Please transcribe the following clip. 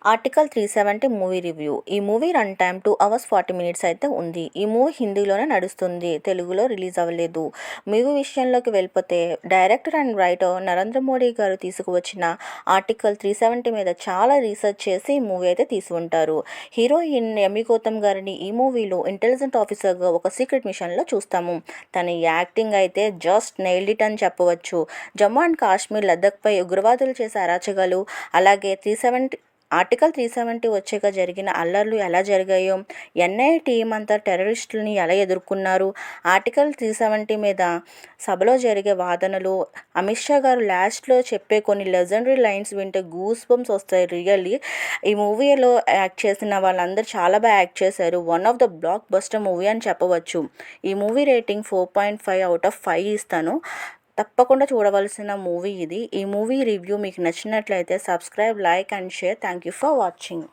Article 370 movie review. ఈ movie run time 2 hours 40 minutes అయితే ఉంది. ఈ మూవీ హిందీలోనే నడుస్తుంది, తెలుగులో రిలీజ్ అవ్వలేదు. మూవీ విషయంలోకి వెళ్ళిపోతే director and writer Narendra Modi గారు తీసుకువచ్చిన ఆర్టికల్ 370 మీద చాలా రీసెర్చ్ చేసి ఈ మూవీ అయితే తీసి ఉంటారు. హీరోయిన్ ఎమి గౌతమ్ గారిని ఈ మూవీలో ఇంటెలిజెంట్ ఆఫీసర్గా ఒక సీక్రెట్ మిషన్లో చూస్తాము. తన యాక్టింగ్ అయితే జస్ట్ నెయిల్డ్ ఇట్ అని చెప్పవచ్చు. జమ్మూ అండ్ కాశ్మీర్, లద్దాఖ్పై ఉగ్రవాదులు చేసే అరాచకాలు, అలాగే ఆర్టికల్ 370 వచ్చాక జరిగిన అల్లర్లు ఎలా జరిగాయో, ఎన్ఐఏ టీం అంతా టెర్రరిస్టులని ఎలా ఎదుర్కొన్నారు, ఆర్టికల్ 370 మీద సభలో జరిగే వాదనలు, అమిత్ షా గారు లాస్ట్లో చెప్పే కొన్ని లెజెండరీ లైన్స్ వింటే గూస్ బంప్స్ వస్తాయి రియల్లీ. ఈ మూవీలో యాక్ట్ చేసిన వాళ్ళందరూ చాలా బాగా యాక్ట్ చేశారు. One of the block buster movie అని చెప్పవచ్చు. ఈ మూవీ రేటింగ్ 4.5/5 ఇస్తాను. తప్పకుండా చూడవలసిన మూవీ ఇది. ఈ మూవీ రివ్యూ మీకు నచ్చినట్లయితే subscribe, like and share. Thank you for watching.